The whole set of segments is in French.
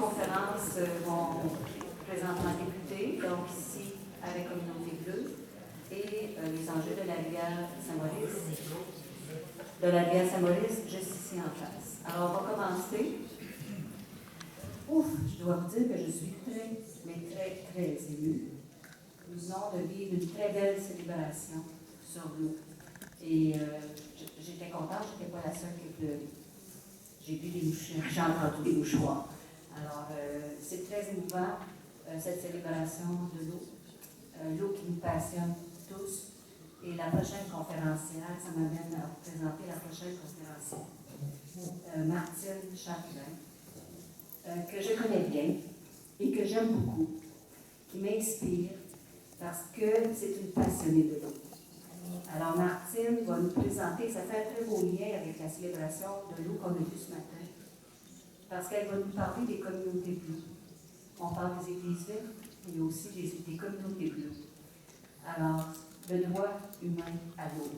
conférences vont présentement débuter, donc ici avec Communauté Bleue, et les enjeux de la rivière Saint-Maurice. De la rivière Saint-Maurice, juste ici en face. Alors, on va commencer. Je dois vous dire que je suis très émue. Nous venons de vivre une très belle célébration sur l'eau. Et j'étais contente, je n'étais pas la seule qui pleurait. J'ai vu des mouchoirs, j'ai entendu des mouchoirs. Alors, c'est très émouvant, cette célébration de l'eau. L'eau qui nous passionne tous. Et la prochaine conférencière, ça m'amène à vous présenter la prochaine conférencière, Martine Châtelain, que je connais bien et que j'aime beaucoup, qui m'inspire parce que c'est une passionnée de l'eau. Alors, Martine va nous présenter, ça fait un très beau lien avec la célébration de l'eau qu'on a vue ce matin, parce qu'elle va nous parler des communautés bleues. On parle des églises vertes, mais il y a aussi des communautés bleues. Alors, le droit humain à l'eau.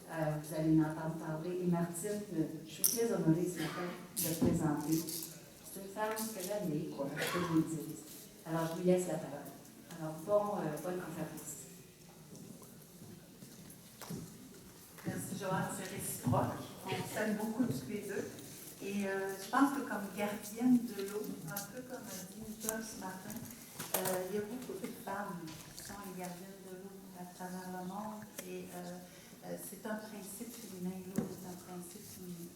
Vous allez m'entendre parler. Et Martine, je suis très honorée ce matin de te présenter. C'est une femme que j'admire, quoi, que je vous le dise. Alors, je lui laisse la parole. Alors, bonne conférence. Merci Joanne, c'est réciproque. On s'aime beaucoup tous les deux. Et je pense que comme gardienne de l'eau, un peu comme a dit Nicole ce matin, il y a beaucoup de femmes qui sont les gardiennes de l'eau à travers le monde. Et c'est un principe féminin, l'eau est un principe féminin.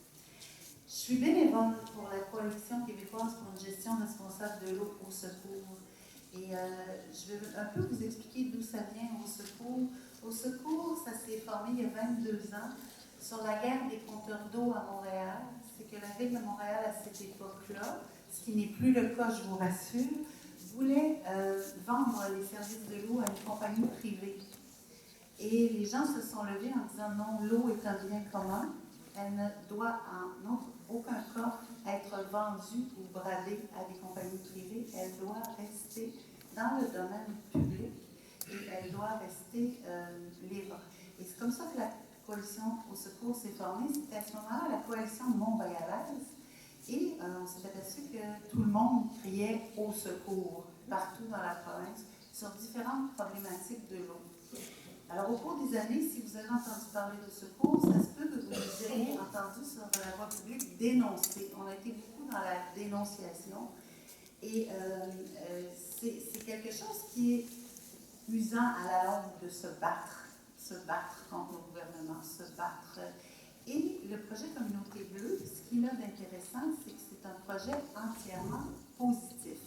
Je suis bénévole pour la Coalition québécoise pour une gestion responsable de l'eau au secours. Et je vais un peu vous expliquer d'où ça vient au secours. Au secours, ça s'est formé il y a 22 ans sur la guerre des compteurs d'eau à Montréal. C'est que la ville de Montréal, à cette époque-là, ce qui n'est plus le cas, je vous rassure, voulait vendre les services de l'eau à une compagnie privée. Et les gens se sont levés en disant non, l'eau est un bien commun. Elle ne doit en aucun cas être vendue ou bradée à des compagnies privées. Elle doit rester dans le domaine public et elle doit rester libre. Et c'est comme ça que la coalition au secours s'est formée. C'était à ce moment-là la coalition montréalaise. Et on s'est aperçu que tout le monde criait au secours partout dans la province sur différentes problématiques de l'eau. Alors, au cours des années, si vous avez entendu parler de secours, ça se peut que vous ayez entendu sur la voie publique dénoncer. On a été beaucoup dans la dénonciation. Et c'est quelque chose qui est usant à la longue de se battre contre le gouvernement, se battre. Et le projet Communauté Bleue, ce qu'il a d'intéressant, c'est que c'est un projet entièrement positif.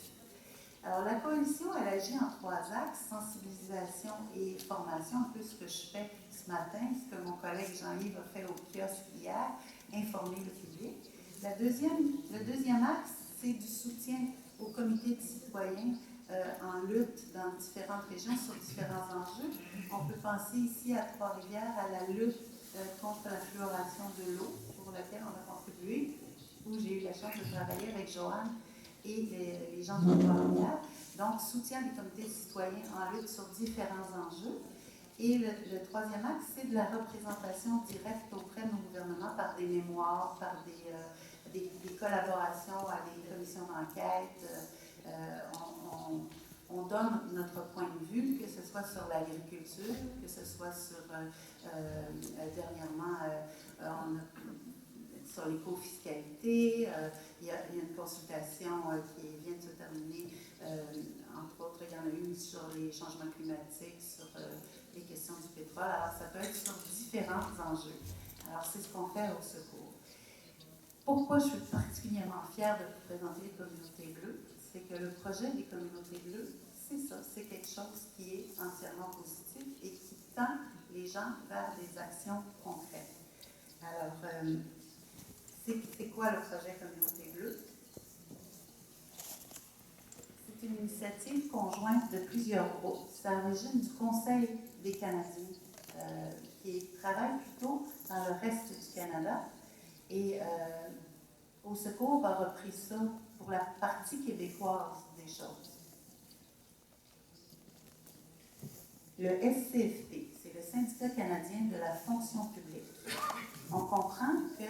Alors, la coalition, elle agit en 3 axes, sensibilisation et formation, un peu ce que je fais ce matin, ce que mon collègue Jean-Yves a fait au kiosque hier, informer le public. Le deuxième axe, c'est du soutien aux comités de citoyens en lutte dans différentes régions sur différents enjeux. On peut penser ici à Trois-Rivières à la lutte contre la fluoration de l'eau, pour laquelle on a contribué, où j'ai eu la chance de travailler avec Joanne et les gens de Trois-Rivières. Donc, soutien des comités de citoyens en lutte sur différents enjeux. Et le troisième axe, c'est de la représentation directe auprès de nos gouvernements par des mémoires, par des collaborations à des commissions d'enquête. On donne notre point de vue, que ce soit sur l'agriculture, que ce soit sur, dernièrement, sur l'éco-fiscalité. Il y a une consultation qui vient de se terminer, entre autres, il y en a une sur les changements climatiques, sur les questions du pétrole. Alors, ça peut être sur différents enjeux. Alors, c'est ce qu'on fait au secours. Pourquoi je suis particulièrement fière de vous présenter les communautés bleues? C'est que le projet des communautés bleues, c'est ça, c'est quelque chose qui est entièrement positif et qui tend les gens vers des actions concrètes. Alors, c'est quoi le projet Communauté Bleue? C'est une initiative conjointe de plusieurs groupes. C'est à l'origine du Conseil des Canadiens qui travaille plutôt dans le reste du Canada. Et Au secours a repris ça pour la partie québécoise des choses. Le SCFP, c'est le Syndicat canadien de la fonction publique. On comprend que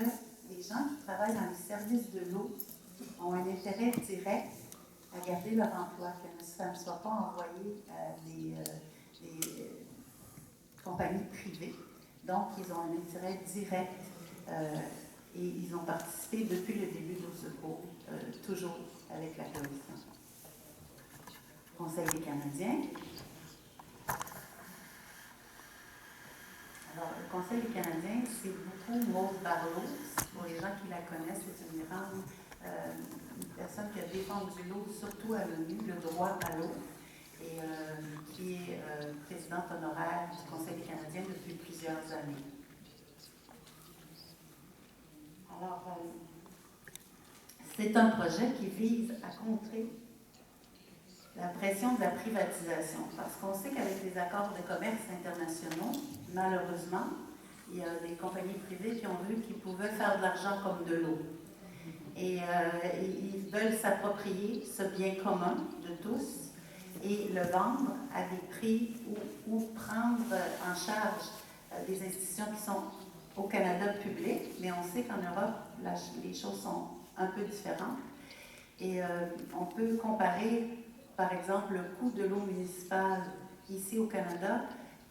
les gens qui travaillent dans les services de l'eau ont un intérêt direct à garder leur emploi, que ça ne soit pas envoyé à des compagnies privées. Donc, ils ont un intérêt direct et ils ont participé depuis le début d'Eau Secours, toujours avec la coalition. Conseil des Canadiens. Alors, le Conseil des Canadiens, c'est beaucoup Maude Barlow. Pour les gens qui la connaissent, c'est une grande personne qui a défendu l'eau, surtout à l'ONU, le droit à l'eau, et qui est présidente honoraire du Conseil des Canadiens depuis plusieurs années. Alors, c'est un projet qui vise à contrer la pression de la privatisation, parce qu'on sait qu'avec les accords de commerce internationaux, malheureusement, il y a des compagnies privées qui ont vu qu'ils pouvaient faire de l'argent comme de l'eau. Et ils veulent s'approprier ce bien commun de tous et le vendre à des prix ou prendre en charge des institutions qui sont au Canada public, mais on sait qu'en Europe, les choses sont un peu différentes. Et on peut comparer, par exemple, le coût de l'eau municipale ici au Canada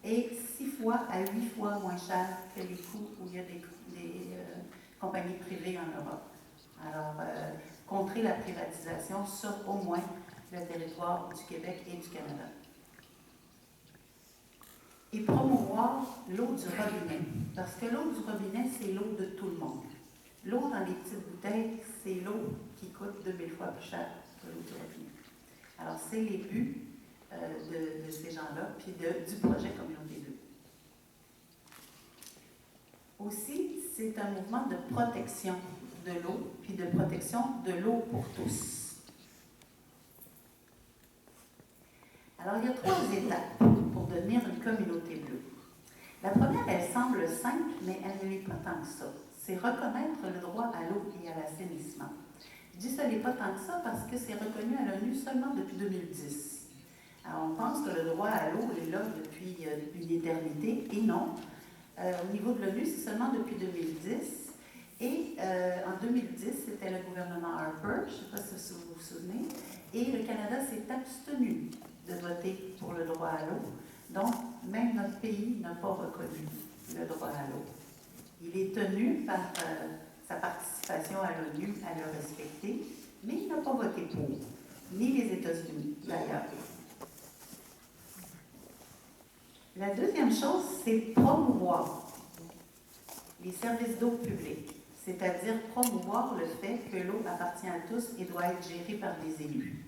est 6 fois à 8 fois moins cher que les coûts où il y a des compagnies privées en Europe. Alors, contrer la privatisation sur au moins le territoire du Québec et du Canada. Et promouvoir l'eau du robinet, parce que l'eau du robinet, c'est l'eau de tout le monde. L'eau dans les petites bouteilles, c'est l'eau qui coûte 2000 fois plus cher que l'eau du robinet. Alors, c'est les buts de ces gens-là, puis du projet Communauté bleue. Aussi, c'est un mouvement de protection de l'eau, puis de protection de l'eau pour tous. Alors, il y a 3 étapes pour devenir une communauté bleue. La première, elle semble simple, mais elle ne l'est pas tant que ça. C'est reconnaître le droit à l'eau et à l'assainissement. Je dis que ça n'est pas tant que ça parce que c'est reconnu à l'ONU seulement depuis 2010. Alors, on pense que le droit à l'eau est là depuis une éternité, et non. Au niveau de l'ONU, c'est seulement depuis 2010. Et en 2010, c'était le gouvernement Harper, je ne sais pas si vous vous souvenez, et le Canada s'est abstenu de voter pour le droit à l'eau. Donc, même notre pays n'a pas reconnu le droit à l'eau. Il est tenu par sa participation à l'ONU à le respecter, mais il n'a pas voté pour, ni les États-Unis d'ailleurs. La deuxième chose, c'est promouvoir les services d'eau publique, c'est-à-dire promouvoir le fait que l'eau appartient à tous et doit être gérée par des élus.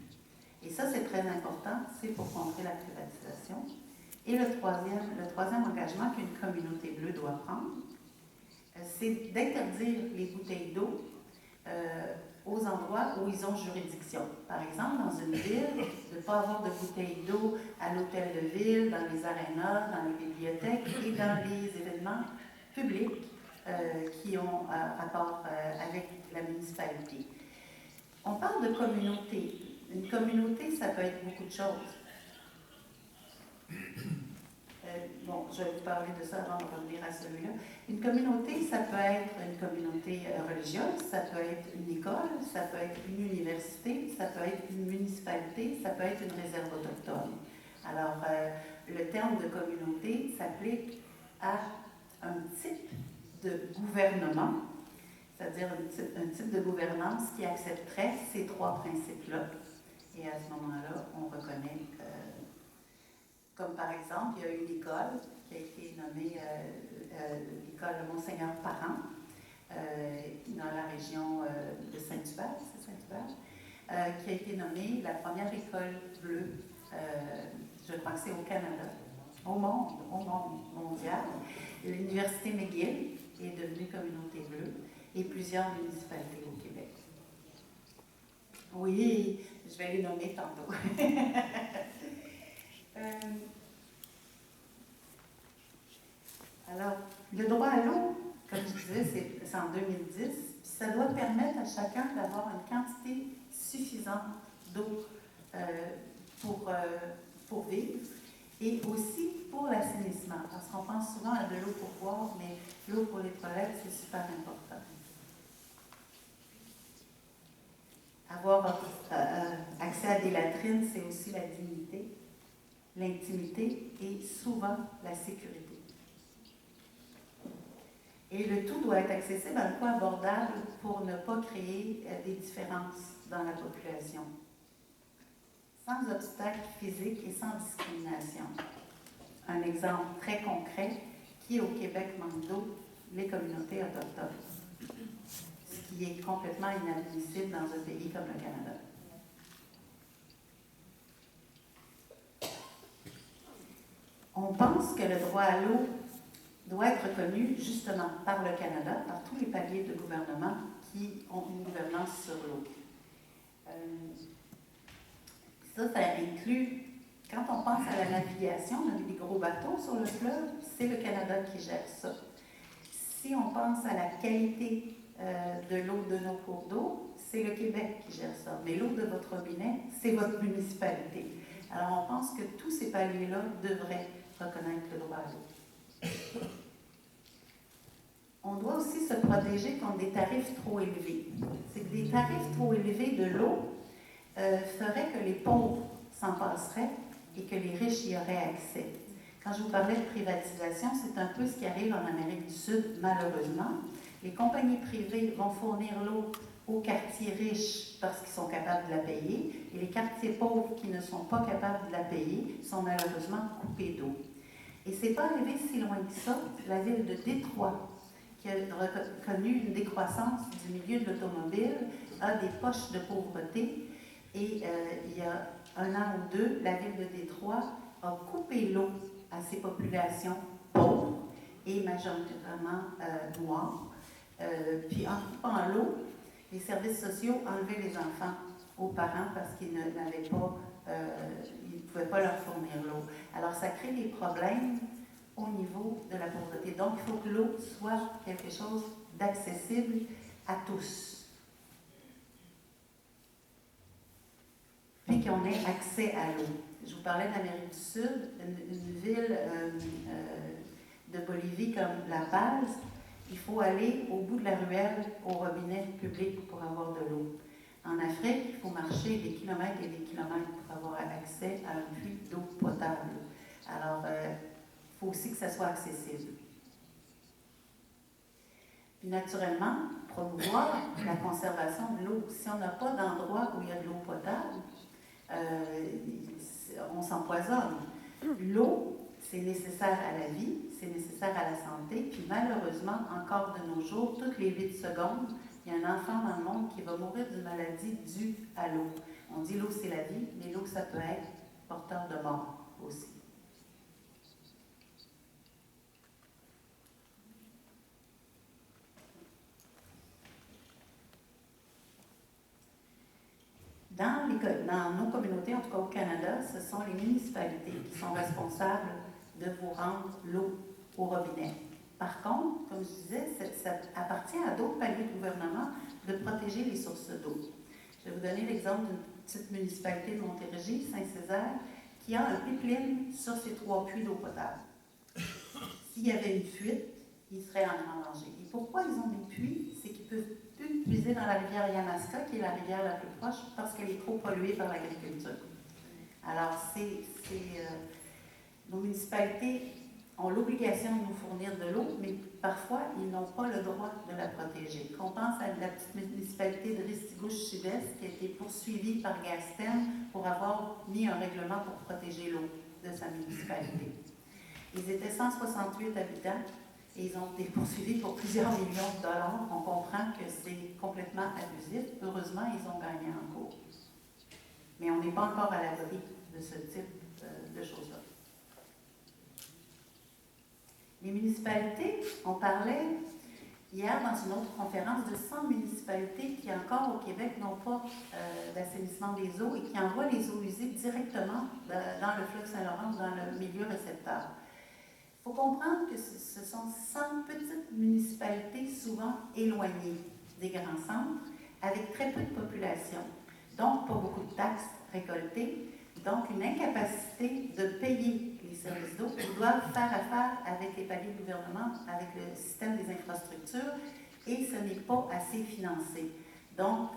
Et ça, c'est très important, c'est pour contrer la privatisation. Et le troisième engagement qu'une communauté bleue doit prendre, c'est d'interdire les bouteilles d'eau aux endroits où ils ont juridiction. Par exemple, dans une ville, de ne pas avoir de bouteilles d'eau à l'hôtel de ville, dans les arénas, dans les bibliothèques et dans les événements publics qui ont rapport avec la municipalité. On parle de communauté. Une communauté, ça peut être beaucoup de choses. Bon, je vais vous parler de ça avant de revenir à celui-là. Une communauté, ça peut être une communauté religieuse, ça peut être une école, ça peut être une université, ça peut être une municipalité, ça peut être une réserve autochtone. Alors, le terme de communauté s'applique à un type de gouvernement, c'est-à-dire un type de gouvernance qui accepterait ces 3 principes-là. Et à ce moment-là, on reconnaît comme par exemple, il y a une école qui a été nommée l'école Monseigneur Parent, dans la région de Saint-Hubert, c'est Saint-Hubert, qui a été nommée la première école bleue, je crois que c'est au Canada, au monde mondial. L'Université McGill est devenue communauté bleue et plusieurs municipalités au Québec. Oui, je vais les nommer tantôt. Alors, le droit à l'eau, comme je disais, c'est en 2010, puis ça doit permettre à chacun d'avoir une quantité suffisante d'eau pour vivre et aussi pour l'assainissement, parce qu'on pense souvent à de l'eau pour boire, mais l'eau pour les toilettes, c'est super important. Avoir accès à des latrines, c'est aussi la dignité, l'intimité et souvent la sécurité. Et le tout doit être accessible à un coût abordable pour ne pas créer des différences dans la population. Sans obstacle physique et sans discrimination. Un exemple très concret, qui au Québec manque d'eau, les communautés autochtones. Ce qui est complètement inadmissible dans un pays comme le Canada. On pense que le droit à l'eau doit être reconnu justement par le Canada, par tous les paliers de gouvernement qui ont une gouvernance sur l'eau. Ça inclut, quand on pense à la navigation, on a des gros bateaux sur le fleuve, c'est le Canada qui gère ça. Si on pense à la qualité de l'eau de nos cours d'eau, c'est le Québec qui gère ça. Mais l'eau de votre robinet, c'est votre municipalité. Alors on pense que tous ces paliers-là devraient reconnaître le droit à l'eau. On doit aussi se protéger contre des tarifs trop élevés. C'est que des tarifs trop élevés de l'eau feraient que les pauvres s'en passeraient et que les riches y auraient accès. Quand je vous parlais de privatisation, c'est un peu ce qui arrive en Amérique du Sud, malheureusement. Les compagnies privées vont fournir l'eau aux quartiers riches parce qu'ils sont capables de la payer, et les quartiers pauvres qui ne sont pas capables de la payer sont malheureusement coupés d'eau. Et ce n'est pas arrivé si loin que ça. La ville de Détroit, qui a connu une décroissance du milieu de l'automobile, a des poches de pauvreté. Et il y a 1 an ou 2, la ville de Détroit a coupé l'eau à ces populations pauvres et majoritairement noires. Puis en coupant l'eau, les services sociaux enlevaient les enfants aux parents parce qu'ils n'avaient pas, ils ne pouvaient pas leur fournir l'eau. Alors ça crée des problèmes au niveau de la pauvreté. Donc il faut que l'eau soit quelque chose d'accessible à tous. Puis qu'on ait accès à l'eau. Je vous parlais d'Amérique du Sud, une ville de Bolivie comme La Paz, il faut aller au bout de la ruelle au robinet public pour avoir de l'eau. En Afrique, il faut marcher des kilomètres et des kilomètres pour avoir accès à un puits d'eau potable. Alors, il faut aussi que ça soit accessible. Puis naturellement, promouvoir la conservation de l'eau. Si on n'a pas d'endroit où il y a de l'eau potable, on s'empoisonne. L'eau, c'est nécessaire à la vie, c'est nécessaire à la santé, puis malheureusement, encore de nos jours, toutes les 8 secondes, il y a un enfant dans le monde qui va mourir d'une maladie due à l'eau. On dit l'eau, c'est la vie, mais l'eau, ça peut être porteur de mort aussi. Dans nos communautés, en tout cas au Canada, ce sont les municipalités qui sont responsables de vous rendre l'eau au robinet. Par contre, comme je disais, ça appartient à d'autres paliers de gouvernement de protéger les sources d'eau. Je vais vous donner l'exemple d'une petite municipalité de Montérégie, Saint-Césaire, qui a un pipeline sur ses 3 puits d'eau potable. S'il y avait une fuite, ils seraient en grand danger. Et pourquoi ils ont des puits? C'est qu'ils peuvent plus puiser dans la rivière Yamaska, qui est la rivière la plus proche, parce qu'elle est trop polluée par l'agriculture. Alors, nos municipalités ont l'obligation de nous fournir de l'eau, mais parfois, ils n'ont pas le droit de la protéger. On pense à la petite municipalité de Ristigouche-Sud-Est qui a été poursuivie par Gasten pour avoir mis un règlement pour protéger l'eau de sa municipalité. Ils étaient 168 habitants et ils ont été poursuivis pour plusieurs millions de dollars. On comprend que c'est complètement abusif. Heureusement, ils ont gagné en cours. Mais on n'est pas encore à l'abri de ce type de choses-là. Les municipalités, on parlait hier dans une autre conférence de 100 municipalités qui encore au Québec n'ont pas d'assainissement des eaux et qui envoient les eaux usées directement dans le fleuve Saint-Laurent ou dans le milieu récepteur. Il faut comprendre que ce sont 100 petites municipalités souvent éloignées des grands centres avec très peu de population, donc pas beaucoup de taxes récoltées, donc une incapacité de payer les services d'eau. Ils doivent faire affaire avec les paliers de gouvernement, avec le système des infrastructures, et ce n'est pas assez financé. Donc,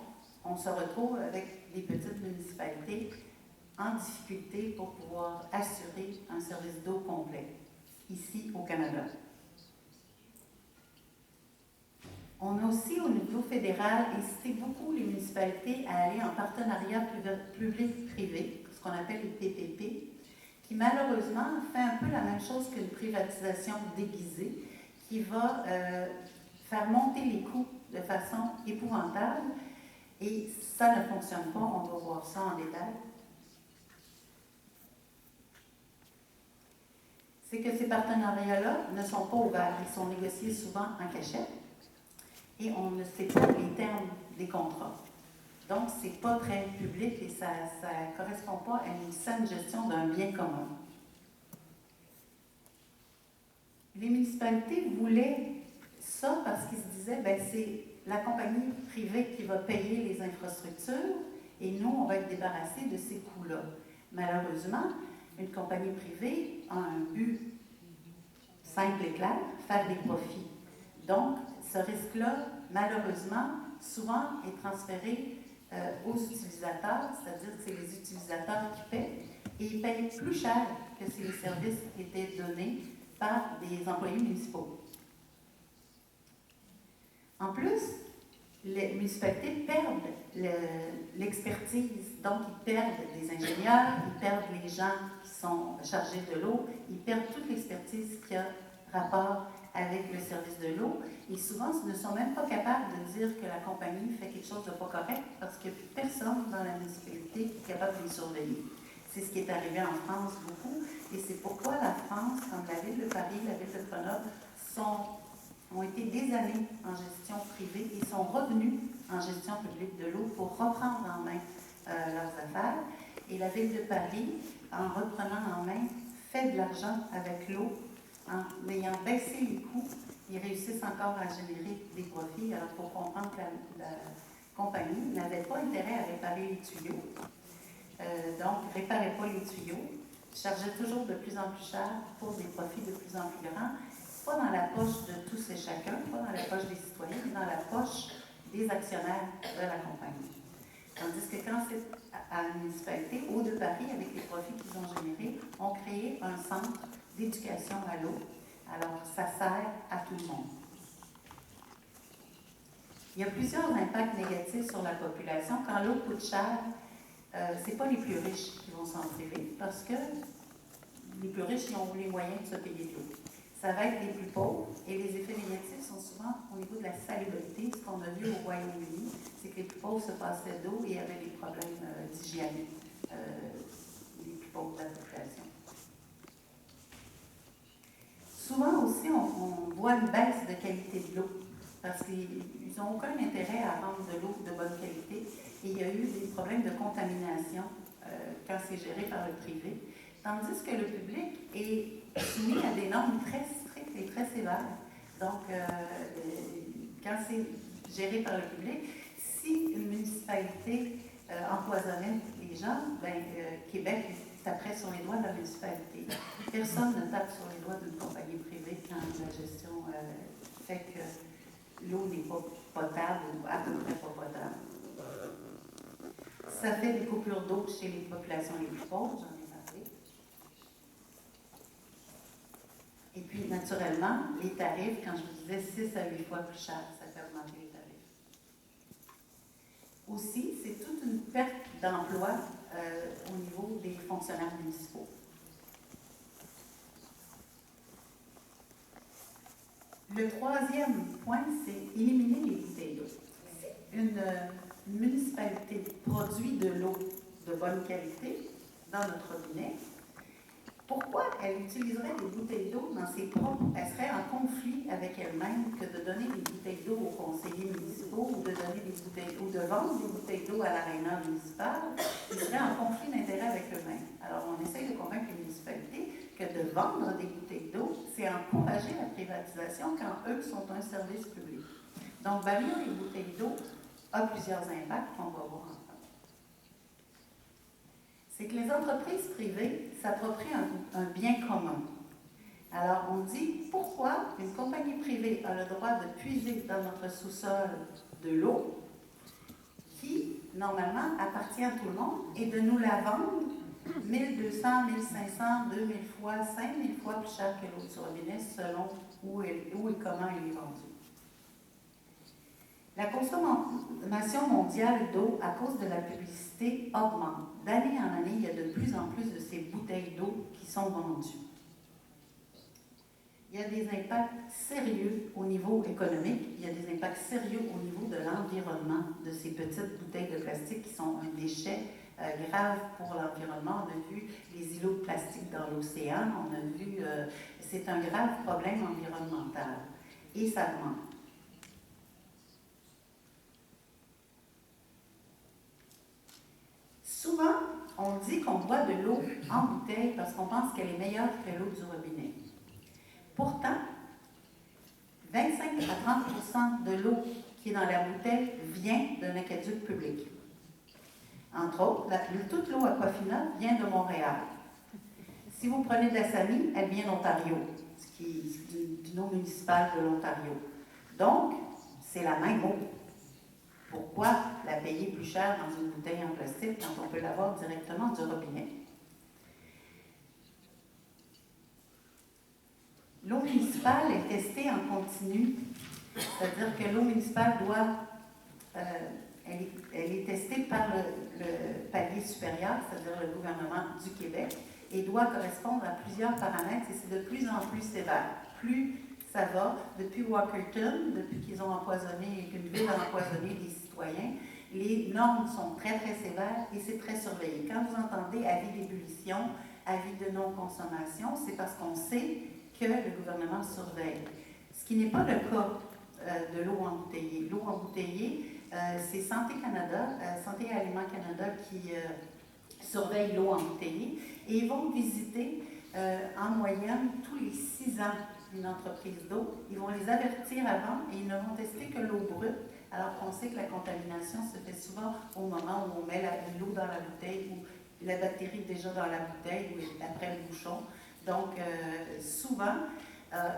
on se retrouve avec des petites municipalités en difficulté pour pouvoir assurer un service d'eau complet, ici au Canada. On a aussi, au niveau fédéral, incité beaucoup les municipalités à aller en partenariat public-privé, ce qu'on appelle les PPP, qui malheureusement fait un peu la même chose qu'une privatisation déguisée, qui va faire monter les coûts de façon épouvantable, et ça ne fonctionne pas, on va voir ça en détail. C'est que ces partenariats-là ne sont pas ouverts, ils sont négociés souvent en cachette, et on ne sait pas les termes des contrats. Donc, ce n'est pas très public et ça ne correspond pas à une saine gestion d'un bien commun. Les municipalités voulaient ça parce qu'ils se disaient, ben, c'est la compagnie privée qui va payer les infrastructures et nous, on va être débarrassés de ces coûts-là. Malheureusement, une compagnie privée a un but simple et clair, faire des profits. Donc, ce risque-là, malheureusement, souvent est transféré aux utilisateurs, c'est-à-dire que c'est les utilisateurs qui paient, et ils payent plus cher que si les services étaient donnés par des employés municipaux. En plus, les municipalités perdent l'expertise, donc ils perdent des ingénieurs, ils perdent les gens qui sont chargés de l'eau, ils perdent toute l'expertise qui a rapport avec le service de l'eau, et souvent ils ne sont même pas capables de dire que la compagnie fait quelque chose de pas correct parce qu'il n'y a plus personne dans la municipalité qui est capable de les surveiller. C'est ce qui est arrivé en France beaucoup, et c'est pourquoi la France, comme la ville de Paris, la ville de Grenoble, ont été des années en gestion privée et sont revenus en gestion publique de l'eau pour reprendre en main leurs affaires. Et la ville de Paris, en reprenant en main, fait de l'argent avec l'eau. En ayant baissé les coûts, ils réussissent encore à générer des profits. Alors, pour comprendre que la compagnie n'avait pas intérêt à réparer les tuyaux, donc ne réparait pas les tuyaux, chargeait toujours de plus en plus cher pour des profits de plus en plus grands, pas dans la poche de tous et chacun, pas dans la poche des citoyens, mais dans la poche des actionnaires de la compagnie. Tandis que quand c'est à la municipalité, Eau de Paris, avec les profits qu'ils ont générés, ont créé un centre d'éducation à l'eau. Alors, ça sert à tout le monde. Il y a plusieurs impacts négatifs sur la population. Quand l'eau coûte cher, ce n'est pas les plus riches qui vont s'en priver, parce que les plus riches, ils ont les moyens de se payer de l'eau. Ça va être les plus pauvres, et les effets négatifs sont souvent au niveau de la salubrité. Ce qu'on a vu au Royaume-Uni, c'est que les plus pauvres se passaient d'eau et avaient des problèmes d'hygiène, les plus pauvres de la population. Souvent aussi, on voit une baisse de qualité de l'eau, parce qu'ils n'ont aucun intérêt à rendre de l'eau de bonne qualité, et il y a eu des problèmes de contamination quand c'est géré par le privé, tandis que le public est soumis à des normes très strictes et très sévères. Donc, quand c'est géré par le public, si une municipalité empoisonnait les gens, Québec taperait sur les doigts de la municipalité. Personne ne tape sur les doigts d'une compagnie privée quand la gestion fait que l'eau n'est pas potable ou à peu près pas potable. Ça fait des coupures d'eau chez les populations les plus pauvres, j'en ai parlé. Et puis, naturellement, les tarifs, quand je vous disais 6 à 8 fois plus cher, ça fait augmenter les tarifs. Aussi, c'est toute une perte d'emploi au niveau des fonctionnaires municipaux. Le troisième point, c'est éliminer les bouteilles d'eau. Une municipalité produit de l'eau de bonne qualité dans notre robinet. Pourquoi elle utiliserait des bouteilles d'eau dans ses propres? Elle serait en conflit avec elle-même que de donner des bouteilles d'eau aux conseillers municipaux ou de donner des bouteilles ou de vendre des bouteilles d'eau à l'aréna municipal. Ils seraient en conflit d'intérêt avec eux-mêmes. Alors, on essaye de convaincre les municipalités que de vendre des bouteilles d'eau, c'est encourager la privatisation quand eux sont un service public. Donc, bannir les bouteilles d'eau a plusieurs impacts qu'on va voir ensemble. C'est que les entreprises privées s'approprient un bien commun. Alors, on dit, pourquoi une compagnie privée a le droit de puiser dans notre sous-sol de l'eau qui normalement, appartient à tout le monde et de nous la vendre 1200, 1500, 2000 fois, 5000 fois plus cher que l'eau du robinet selon où et comment elle est vendue. La consommation mondiale d'eau à cause de la publicité augmente. D'année en année, il y a de plus en plus de ces bouteilles d'eau qui sont vendues. Il y a des impacts sérieux au niveau économique, il y a des impacts sérieux au niveau de l'environnement de ces petites bouteilles de plastique qui sont un déchet grave pour l'environnement. On a vu les îlots de plastique dans l'océan, on a vu, c'est un grave problème environnemental et ça augmente. Souvent, on dit qu'on boit de l'eau en bouteille parce qu'on pense qu'elle est meilleure que l'eau du robinet. Pourtant, 25 à 30% de l'eau qui est dans la bouteille vient d'un aqueduc public. Entre autres, toute l'eau Aquafina vient de Montréal. Si vous prenez de la Sami, elle vient d'Ontario, ce qui est d'une eau municipale de l'Ontario. Donc, c'est la même eau. Pourquoi la payer plus cher dans une bouteille en plastique quand on peut l'avoir directement du robinet? L'eau municipale est testée en continu, c'est-à-dire que l'eau municipale elle est testée par le palier supérieur, c'est-à-dire le gouvernement du Québec, et doit correspondre à plusieurs paramètres, et c'est de plus en plus sévère. Plus ça va, depuis Walkerton, depuis qu'ils ont empoisonné, qu'une ville a empoisonné des citoyens, les normes sont très, très sévères et c'est très surveillé. Quand vous entendez avis d'ébullition, avis de non-consommation, c'est parce qu'on sait que le gouvernement surveille. Ce qui n'est pas le cas de l'eau embouteillée. L'eau embouteillée, c'est Santé Canada, Santé et Aliments Canada qui surveille l'eau embouteillée et ils vont visiter en moyenne tous les 6 ans une entreprise d'eau. Ils vont les avertir avant et ils ne vont tester que l'eau brute, alors qu'on sait que la contamination se fait souvent au moment où on met l'eau dans la bouteille ou la bactérie est déjà dans la bouteille ou après le bouchon. Donc, souvent,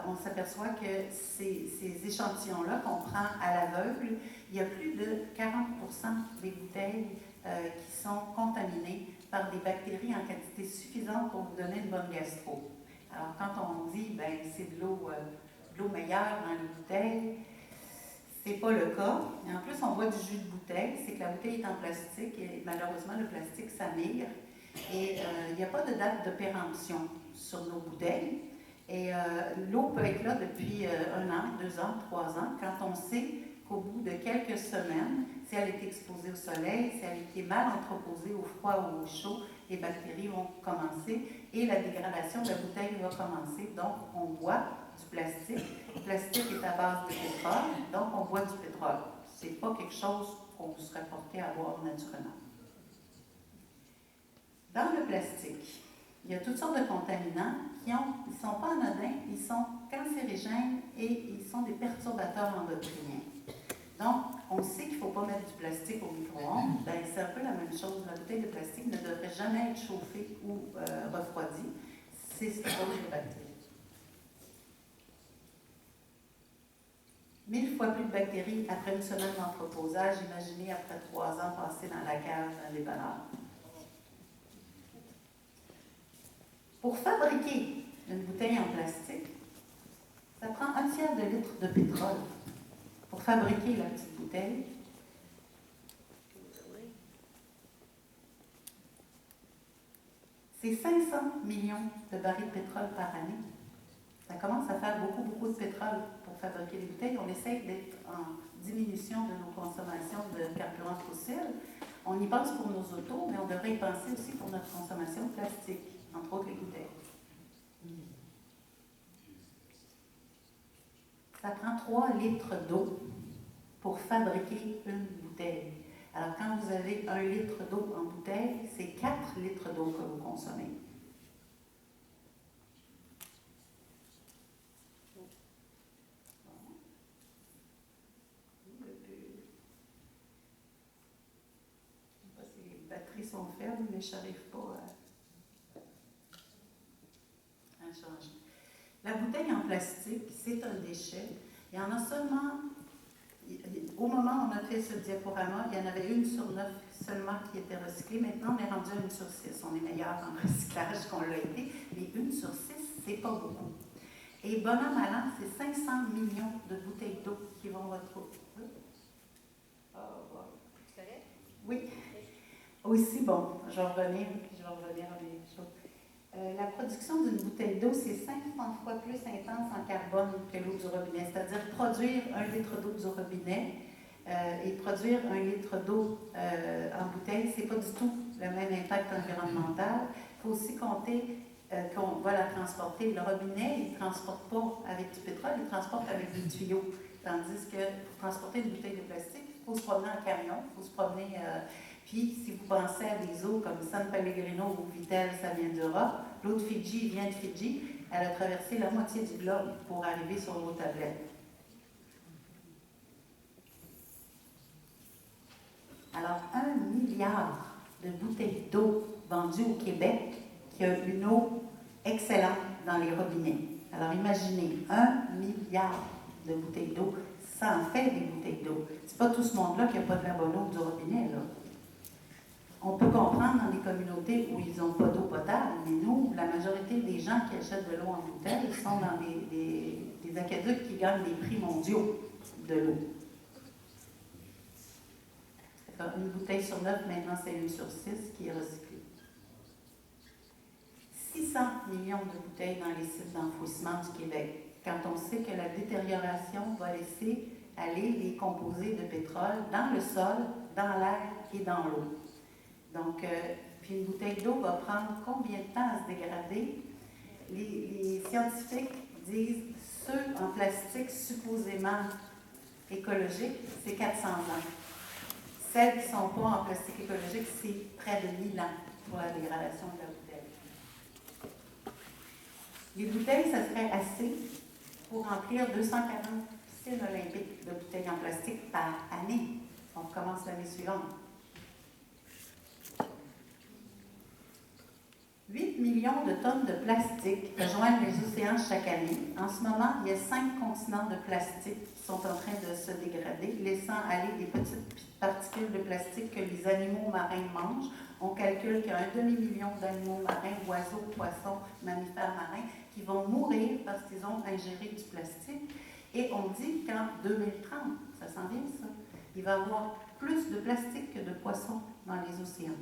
on s'aperçoit que ces échantillons-là qu'on prend à l'aveugle, il y a plus de 40% des bouteilles qui sont contaminées par des bactéries en quantité suffisante pour vous donner une bonne gastro. Alors, quand on dit ben c'est de l'eau meilleure dans les bouteilles, c'est pas le cas. Et en plus, on boit du jus de bouteille, c'est que la bouteille est en plastique et malheureusement, le plastique s'amire. Et il n'y a pas de date de péremption sur nos bouteilles. Et l'eau peut être là depuis 1 an, 2 ans, 3 ans, quand on sait qu'au bout de quelques semaines, si elle est exposée au soleil, si elle a été mal entreposée au froid ou au chaud, les bactéries vont commencer et la dégradation de la bouteille va commencer. Donc, on boit du plastique. Le plastique est à base de pétrole, donc on boit du pétrole. Ce n'est pas quelque chose qu'on serait porté à boire naturellement. Dans le plastique, il y a toutes sortes de contaminants qui ne sont pas anodins, ils sont cancérigènes et ils sont des perturbateurs endocriniens. Donc, on sait qu'il ne faut pas mettre du plastique au micro-ondes. Ben, c'est un peu la même chose. La bouteille de plastique ne devrait jamais être chauffée ou refroidie. C'est ce qui cause les bactéries. 1000 fois plus de bactéries après une semaine d'entreposage. Imaginez après 3 ans passés dans la cave d'un dépanneur. Pour fabriquer une bouteille en plastique, ça prend 1/3 de litre de pétrole. Pour fabriquer la petite bouteille, c'est 500 millions de barils de pétrole par année. Ça commence à faire beaucoup, beaucoup de pétrole pour fabriquer des bouteilles. On essaie d'être en diminution de nos consommations de carburants fossiles. On y pense pour nos autos, mais on devrait y penser aussi pour notre consommation de plastique, entre autres les bouteilles. Ça prend 3 litres d'eau pour fabriquer une bouteille. Alors, quand vous avez 1 litre d'eau en bouteille, c'est 4 litres d'eau que vous consommez. Je ne sais pas si les batteries sont faibles, mais je n'arrive pas à changer. La bouteille en plastique, c'est un déchet. Il y en a seulement, au moment où on a fait ce diaporama, il y en avait 1 sur 9 seulement qui était recyclée. Maintenant, on est rendu à 1 sur 6. On est meilleur en recyclage qu'on l'a été, mais 1 sur 6, c'est pas beaucoup. Et bon an, mal an, c'est 500 millions de bouteilles d'eau qui vont retrouver. Oui. Aussi, bon, je vais revenir à mes choses. La production d'une bouteille d'eau, c'est 50 fois plus intense en carbone que l'eau du robinet. C'est-à-dire produire 1 litre d'eau du robinet et produire 1 litre d'eau en bouteille, c'est pas du tout le même impact environnemental. Il faut aussi compter qu'on va la transporter. Le robinet, il ne transporte pas avec du pétrole, il transporte avec des tuyaux. Tandis que pour transporter une bouteille de plastique, il faut se promener en camion, il faut se promener... Puis, si vous pensez à des eaux comme San Pellegrino ou Vittel, ça vient d'Europe, l'eau de Fidji vient de Fidji, elle a traversé la moitié du globe pour arriver sur vos tablettes. Alors, 1 milliard de bouteilles d'eau vendues au Québec qui a une eau excellente dans les robinets. Alors, imaginez, 1 milliard de bouteilles d'eau, ça en fait des bouteilles d'eau. C'est pas tout ce monde-là qui n'a pas de la bonne eau du robinet, là. On peut comprendre dans des communautés où ils n'ont pas d'eau potable, mais nous, la majorité des gens qui achètent de l'eau en bouteille sont dans des aqueducs qui gagnent des prix mondiaux de l'eau. Une bouteille sur 9, maintenant, c'est 1 sur 6 qui est recyclée. 600 millions de bouteilles dans les sites d'enfouissement du Québec. Quand on sait que la détérioration va laisser aller les composés de pétrole dans le sol, dans l'air et dans l'eau. Donc, puis une bouteille d'eau va prendre combien de temps à se dégrader? Les scientifiques disent ceux en plastique supposément écologiques, c'est 400 ans. Celles qui ne sont pas en plastique écologique, c'est près de 1000 ans pour la dégradation de la bouteille. Les bouteilles, ça serait assez pour remplir 240 piscines olympiques de bouteilles en plastique par année. On recommence l'année suivante. 8 millions de tonnes de plastique rejoignent les océans chaque année. En ce moment, il y a 5 continents de plastique qui sont en train de se dégrader, laissant aller des petites particules de plastique que les animaux marins mangent. On calcule qu'il y a 1 demi-million d'animaux marins, oiseaux, poissons, mammifères marins, qui vont mourir parce qu'ils ont ingéré du plastique. Et on dit qu'en 2030, ça s'en vient ça, il va y avoir plus de plastique que de poissons dans les océans.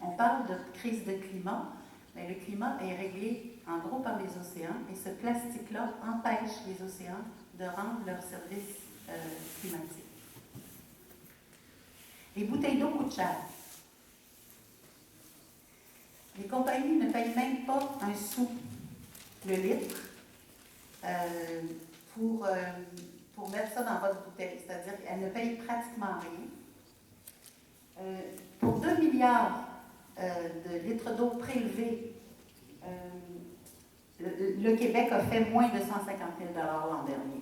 On parle de crise de climat, mais le climat est réglé en gros par les océans et ce plastique-là empêche les océans de rendre leur service climatique. Les bouteilles d'eau coûtent cher. Les compagnies ne payent même pas 1 sou le litre pour mettre ça dans votre bouteille, c'est-à-dire qu'elles ne payent pratiquement rien. Pour 2 milliards de litres d'eau prélevés, le Québec a fait moins de 150 000 $ l'an dernier.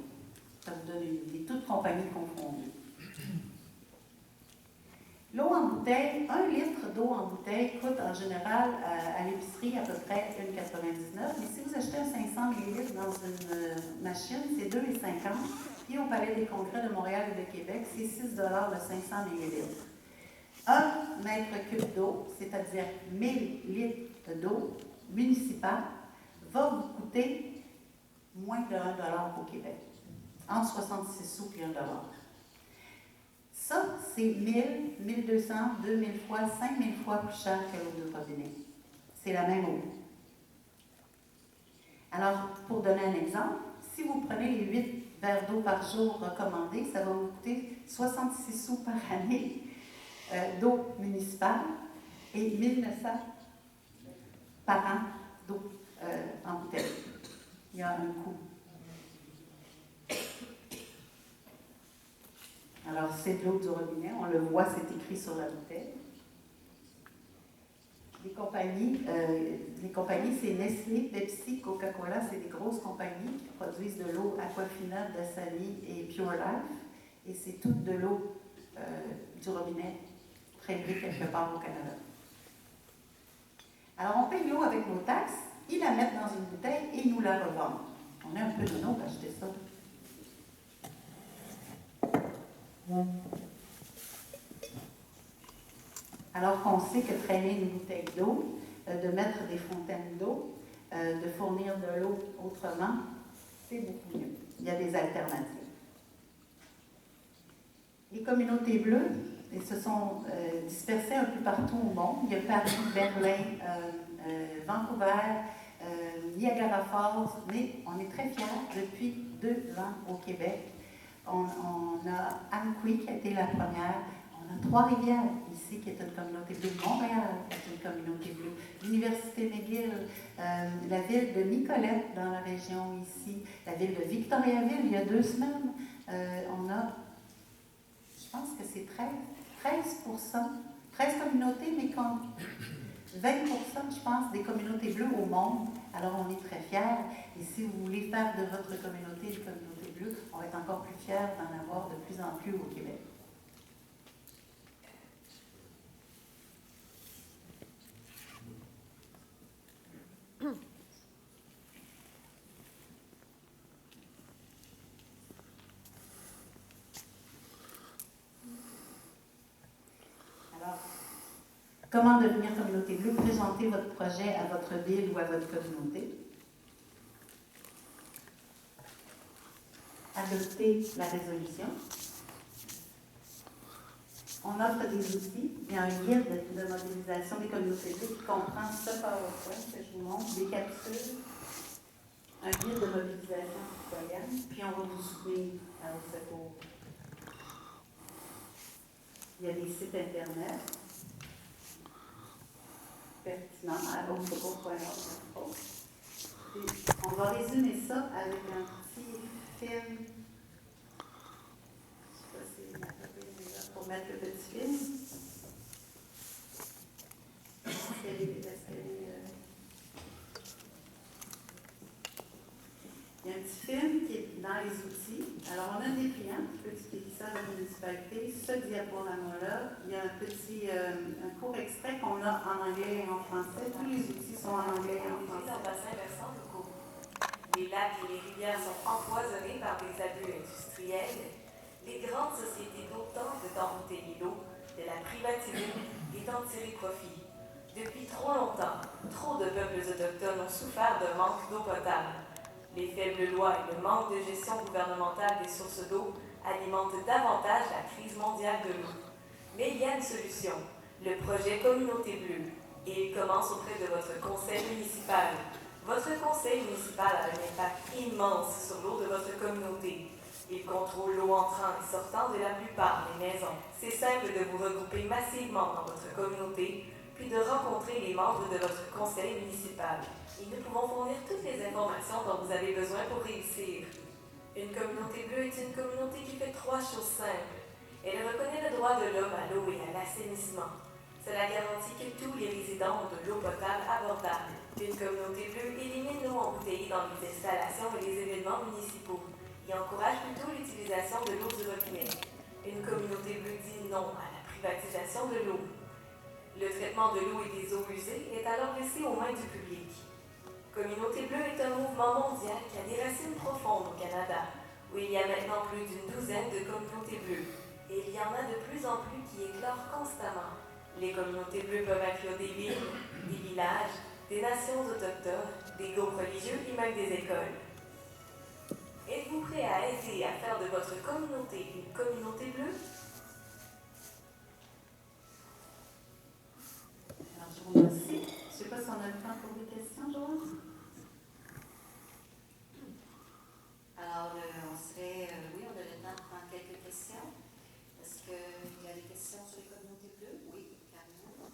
Ça vous donne une idée, toutes compagnies confondues. L'eau en bouteille, 1 litre d'eau en bouteille coûte en général à l'épicerie à peu près 1,99 $. Mais si vous achetez un 500 ml dans une machine, c'est 2,50 $. Puis au Palais des Congrès de Montréal et de Québec, c'est 6 $ le 500 ml. 1 mètre cube d'eau, c'est-à-dire 1000 litres d'eau municipale, va vous coûter moins de 1 $ au Québec. Entre 66 sous et 1 $. Ça, c'est 1000, 1200, 2000 fois, 5000 fois plus cher que l'eau de robinet. C'est la même eau. Alors, pour donner un exemple, si vous prenez les 8 verres d'eau par jour recommandés, ça va vous coûter 66 sous par année d'eau municipale et 1900 par an d'eau en bouteille. Il y a un coût. Alors, c'est de l'eau du robinet. On le voit, c'est écrit sur la bouteille. Les compagnies, c'est Nestlé, Pepsi, Coca-Cola, c'est des grosses compagnies qui produisent de l'eau Aquafina, Dasani et Pure Life. Et c'est toute de l'eau du robinet prélevée quelque part au Canada. Alors, on paye l'eau avec nos taxes, ils la mettent dans une bouteille et ils nous la revendent. On a un peu de noms d'acheter ça. Alors qu'on sait que traîner une bouteille d'eau, de mettre des fontaines d'eau, de fournir de l'eau autrement, c'est beaucoup mieux. Il y a des alternatives. Les communautés bleues, elles se sont dispersées un peu partout au monde. Il y a Paris, Berlin, Vancouver, Niagara Falls, mais on est très fiers. Depuis 2 ans au Québec, on a Amqui qui a été la première. On a Trois-Rivières ici qui est une communauté bleue. Montréal qui est une communauté bleue. L'Université McGill, la ville de Nicolette dans la région ici, la ville de Victoriaville il y a 2 semaines. On a, je pense que c'est 13 communautés, mais comme 20%, je pense, des communautés bleues au monde. Alors, on est très fiers. Et si vous voulez faire de votre communauté une communauté bleue, on va être encore plus fiers d'en avoir de plus en plus au Québec. Alors, comment devenir communauté bleue? Présentez votre projet à votre ville ou à votre communauté. Adoptez la résolution. On offre des outils. Il y a un guide de mobilisation des communautés bleues qui comprend ce PowerPoint que je vous montre, des capsules, un guide de mobilisation citoyenne, puis on va vous soutenir à vos secours. Il y a des sites Internet pertinents à ausecours.org. On va résumer ça avec un petit film. Je ne sais pas si pour mettre le petit film. Il y a un petit film qui est dans les outils. Alors, on a des clients qui peuvent expliquer ça à la municipalité. Ce diaporama-là, il y a un petit un court extrait qu'on a en anglais et en français. Tous les outils sont en anglais et en français. Dans le bassin versant de Caux, les lacs et les rivières sont empoisonnés par des abus industriels. Les grandes sociétés d'eau tentent d'embouteiller l'eau, de la privatiser et d'en tirer profit. Depuis trop longtemps, trop de peuples autochtones ont souffert de manque d'eau potable. Les faibles lois et le manque de gestion gouvernementale des sources d'eau alimentent davantage la crise mondiale de l'eau. Mais il y a une solution, le projet Communauté Bleue, et il commence auprès de votre conseil municipal. Votre conseil municipal a un impact immense sur l'eau de votre communauté. Il contrôle l'eau entrant et sortant de la plupart des maisons. C'est simple de vous regrouper massivement dans votre communauté, puis de rencontrer les membres de votre conseil municipal. Et nous pouvons fournir toutes les informations dont vous avez besoin pour réussir. Une communauté bleue est une communauté qui fait 3 choses simples. Elle reconnaît le droit de l'homme à l'eau et à l'assainissement. Cela garantit que tous les résidents ont de l'eau potable abordable. Une communauté bleue élimine l'eau embouteillée dans les installations et les événements municipaux et encourage plutôt l'utilisation de l'eau du robinet. Une communauté bleue dit non à la privatisation de l'eau. Le traitement de l'eau et des eaux usées est alors laissé aux mains du public. Communauté bleue est un mouvement mondial qui a des racines profondes au Canada, où il y a maintenant plus d'une douzaine de communautés bleues. Et il y en a de plus en plus qui éclorent constamment. Les communautés bleues peuvent inclure des villes, des villages, des nations autochtones, des groupes religieux et même des écoles. Êtes-vous prêt à aider à faire de votre communauté une communauté bleue? Alors, je vous remercie. Je ne sais pas si on a le temps pour des questions, Joanne? Alors, oui, on a le temps de prendre quelques questions. Est-ce qu'il y a des questions sur les communautés bleues? Oui, carrément.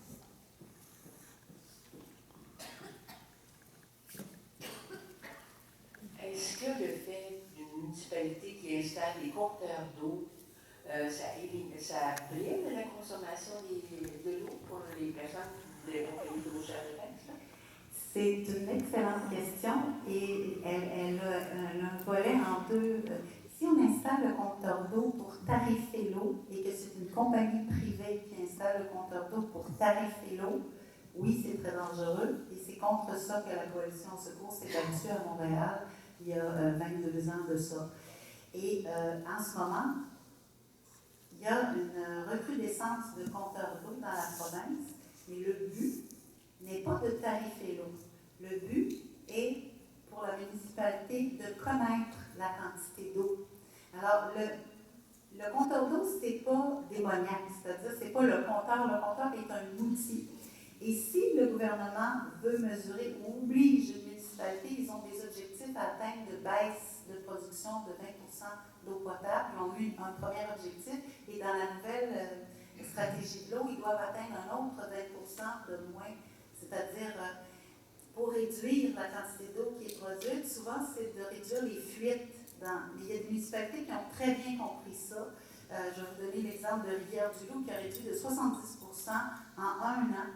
Est-ce que le fait d'une municipalité qui installe des compteurs d'eau, ça brime la consommation de l'eau pour les personnes qui vont payer de l'eau chère de taxe? C'est une excellente question et elle a un volet en deux. Si on installe le compteur d'eau pour tarifer l'eau et que c'est une compagnie privée qui installe le compteur d'eau pour tarifer l'eau, oui, c'est très dangereux et c'est contre ça que la Coalition Secours s'est battue à Montréal il y a 22 ans de ça. Et en ce moment, il y a une recrudescence de compteurs d'eau dans la province, mais le but n'est pas de tarifer l'eau. Le but est pour la municipalité de connaître la quantité d'eau. Alors, le compteur d'eau, ce n'est pas démoniaque, c'est-à-dire ce n'est pas le compteur. Le compteur est un outil. Et si le gouvernement veut mesurer ou oblige une municipalité, ils ont des objectifs à atteindre de baisse de production de 20% d'eau potable. Ils ont eu un premier objectif et dans la nouvelle stratégie de l'eau, ils doivent atteindre un autre 20% de moins. C'est-à-dire, pour réduire la quantité d'eau qui est produite, souvent, c'est de réduire les fuites. Il y a des municipalités qui ont très bien compris ça. Je vais vous donner l'exemple de Rivière-du-Loup qui a réduit de 70% en un an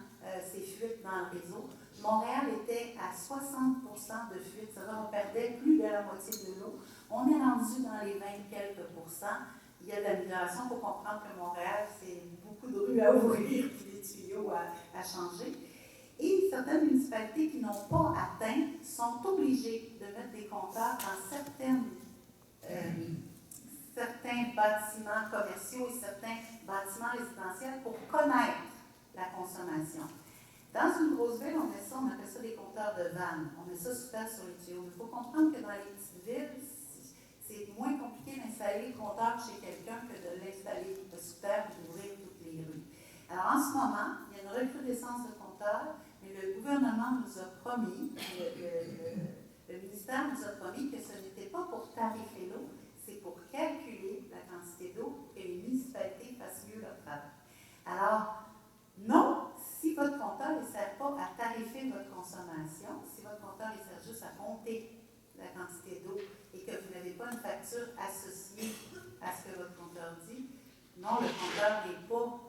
ses fuites dans le réseau. Montréal était à 60% de fuites, c'est-à-dire on perdait plus de la moitié de l'eau. On est rendu dans les 20 quelques pourcents. Il y a de l'amélioration. Il faut comprendre que Montréal, c'est beaucoup de rues à ouvrir et des tuyaux à changer. Et certaines municipalités qui n'ont pas atteint sont obligées de mettre des compteurs dans certains bâtiments commerciaux et certains bâtiments résidentiels pour connaître la consommation. Dans une grosse ville, on appelle ça des compteurs de vannes. On met ça super sur les tuyaux. Il faut comprendre que dans les petites villes, c'est moins compliqué d'installer le compteur chez quelqu'un que de l'installer sous terre et d'ouvrir toutes les rues. Alors en ce moment, il y a une recrudescence de compteurs, mais le gouvernement nous a promis, le ministère nous a promis que ce n'était pas pour tarifer l'eau, c'est pour calculer la quantité d'eau pour que les municipalités fassent mieux leur travail. Alors, non, si votre compteur ne sert pas à tarifer votre consommation, si votre compteur il sert juste à compter la quantité d'eau et que vous n'avez pas une facture associée à ce que votre compteur dit, non, le compteur n'est pas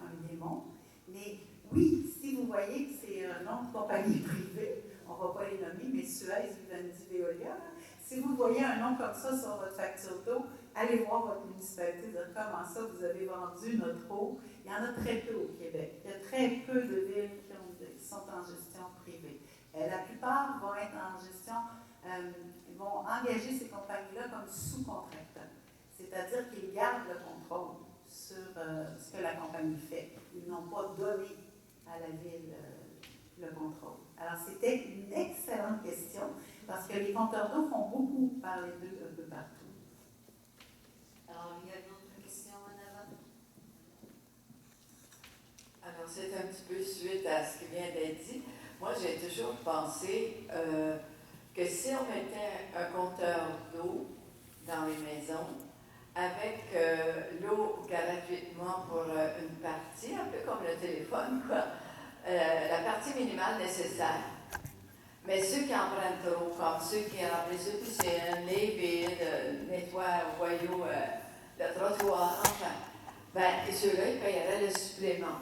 un démon. Mais oui, si vous voyez que c'est un nom de compagnie privée, on ne va pas les nommer, mais Suez, Vivendi, Veolia, si vous voyez un nom comme ça sur votre facture d'eau, allez voir votre municipalité, dire comment ça vous avez vendu notre eau. Il y en a très peu au Québec. Il y a très peu de villes qui sont en gestion privée. La plupart vont être en gestion, vont engager ces compagnies-là comme sous-contractants. C'est-à-dire qu'ils gardent le contrôle sur ce que la compagnie fait. Ils n'ont pas donné à la ville le contrôle. Alors, c'était une excellente question parce que les compteurs d'eau font beaucoup parler d'eux un peu partout. Alors, il y a une autre question en avant? Alors, c'est un petit peu suite à ce qui vient d'être dit. Moi, j'ai toujours pensé que si on mettait un compteur d'eau dans les maisons, avec l'eau gratuitement pour une partie, un peu comme le téléphone, quoi, la partie minimale nécessaire. Mais ceux qui empruntent trop, comme ceux qui remplissent les piscines, les vides, nettoient au voyou le trottoir, enfin, et ceux-là, ils paieraient le supplément.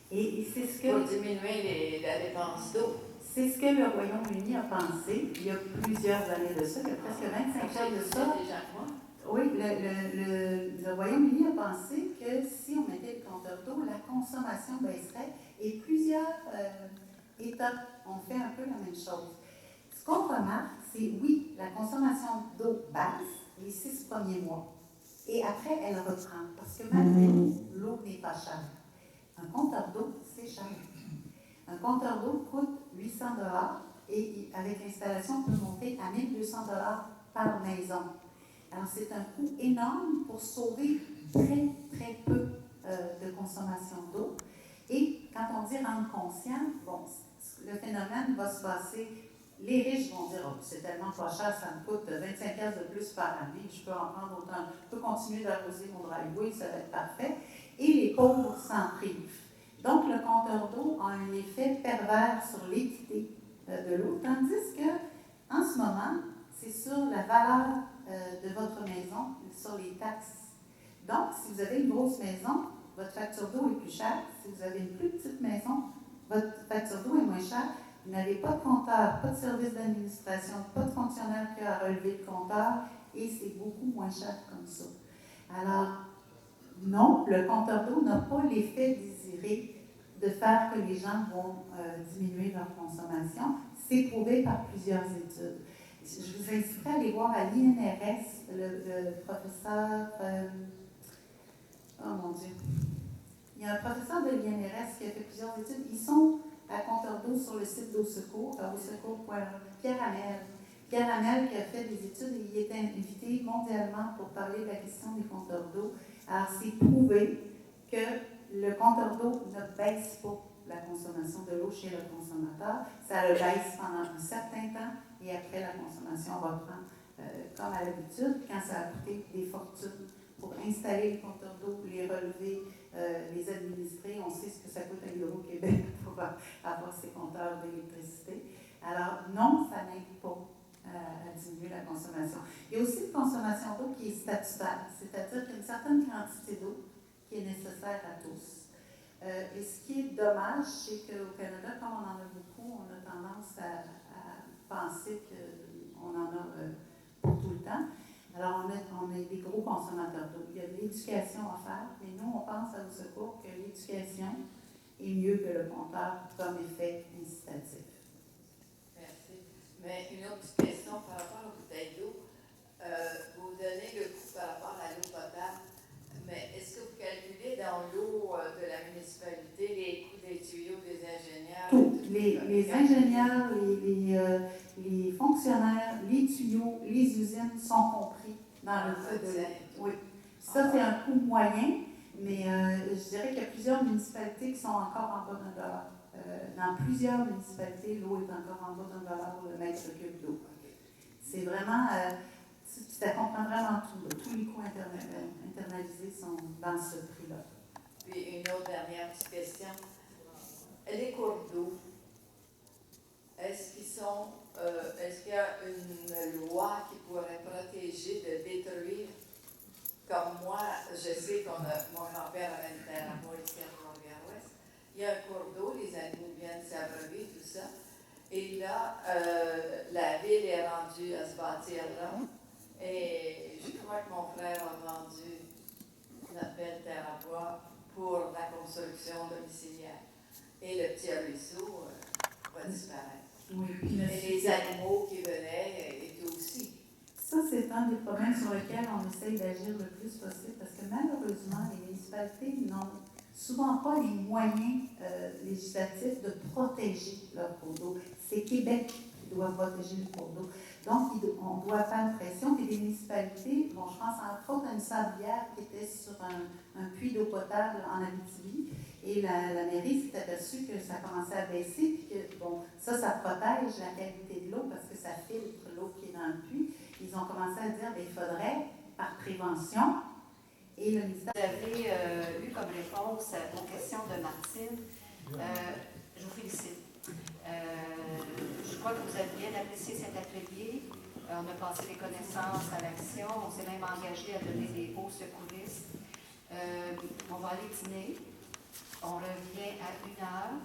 Et c'est ce que... Pour diminuer la dépense d'eau. C'est ce que le Royaume-Uni a pensé il y a plusieurs années de ça, il y a presque 25 ans de ça. Oui, le Royaume-Uni a pensé que si on mettait le compteur d'eau, la consommation baisserait et plusieurs États ont fait un peu la même chose. Ce qu'on remarque, c'est oui, la consommation d'eau baisse les 6 premiers mois et après elle reprend parce que malgré l'eau n'est pas chère. Un compteur d'eau, c'est cher. Un compteur d'eau coûte 800 $ et avec l'installation, on peut monter à 1200 $ par maison. Alors, c'est un coût énorme pour sauver très, très peu de consommation d'eau. Et quand on dit rendre conscient, bon, le phénomène va se passer. Les riches vont dire, oh, c'est tellement pas cher, ça me coûte 25 $ de plus par année, je peux en prendre autant, je peux continuer d'arroser mon driveway, ça va être parfait. Et les pauvres s'en privent. Donc, le compteur d'eau a un effet pervers sur l'équité de l'eau, tandis que, en ce moment, c'est sur la valeur de votre maison, sur les taxes. Donc, si vous avez une grosse maison, votre facture d'eau est plus chère. Si vous avez une plus petite maison, votre facture d'eau est moins chère. Vous n'avez pas de compteur, pas de service d'administration, pas de fonctionnaire qui a à relever le compteur, et c'est beaucoup moins cher comme ça. Alors, non, le compteur d'eau n'a pas l'effet désiré de faire que les gens vont diminuer leur consommation. C'est prouvé par plusieurs études. Je vous inciterai à aller voir à l'INRS, le professeur Oh mon Dieu. Il y a un professeur de l'INRS qui a fait plusieurs études. Ils sont à compteur d'eau sur le site d'Eau Secours, à ausecours.org. Pierre Hamel. Pierre Hamel qui a fait des études et il était invité mondialement pour parler de la question des compteurs d'eau. Alors, c'est prouvé que le compteur d'eau ne baisse pas la consommation de l'eau chez le consommateur. Ça le baisse pendant un certain temps et après la consommation reprend comme à l'habitude. Quand ça a coûté des fortunes pour installer les compteurs d'eau, les relever, les administrer, on sait ce que ça coûte à Hydro-Québec pour avoir ces compteurs d'électricité. Alors non, ça n'aide pas à diminuer la consommation. Il y a aussi une consommation d'eau qui est statutaire, c'est-à-dire qu'il y a une certaine quantité d'eau qui est nécessaire à tous. Et ce qui est dommage, c'est qu'au Canada, comme on en a beaucoup, on a tendance à penser qu'on en a pour tout le temps. Alors, on est des gros consommateurs d'eau. Il y a de l'éducation à faire, mais nous, on pense à Au Secours que l'éducation est mieux que le compteur comme effet incitatif. Merci. Mais une autre petite question par rapport aux bouteilles d'eau. Vous donnez le coût par rapport à l'eau potable, mais est-ce que vous calculez dans l'eau de la municipalité les coûts des tuyaux, des ingénieurs? Tout. Les ingénieurs, les fonctionnaires, les tuyaux, les usines sont compris dans le coût de l'eau. Oui. Ça, c'est un coût moyen, mais je dirais qu'il y a plusieurs municipalités qui sont encore en bas $1. Dans plusieurs municipalités, l'eau est encore en bas $1 le mètre cube d'eau. C'est vraiment, ça comprend vraiment tout. Tous les coûts internalisés sont dans ce prix-là. Puis une autre dernière petite question. Les cours d'eau, est-ce qu'il y a une loi qui pourrait protéger de détruire? Comme moi, je sais mon grand-père avait une terre à moi ici à Trois-Rivières-Ouest. Il y a un cours d'eau, les animaux viennent s'abreuver, tout ça. Et là, la ville est rendue à se bâtir là. Et je crois que mon frère a vendu notre belle terre à bois pour la construction domiciliaire. Et le petit ruisseau va disparaître. Oui, et les animaux qui venaient et tout aussi. Ça, c'est un des problèmes sur lesquels on essaye d'agir le plus possible parce que malheureusement, les municipalités n'ont souvent pas les moyens législatifs de protéger leur cours d'eau. C'est Québec qui doit protéger le cours d'eau. Donc, on doit faire pression. Et les municipalités, bon, je pense entre autres à une sablière qui était sur un puits d'eau potable en Abitibi. Et la mairie s'est aperçue que ça commençait à baisser, puis que, bon, ça protège la qualité de l'eau parce que ça filtre l'eau qui est dans le puits. Ils ont commencé à dire qu'il faudrait, par prévention, et le ministère... Vous avez eu comme réponse aux questions de Martine. Je vous félicite. Je crois que vous avez bien apprécié cet atelier. On a passé des connaissances à l'action. On s'est même engagé à donner des hauts secouristes. On va aller dîner. On revient à 1h.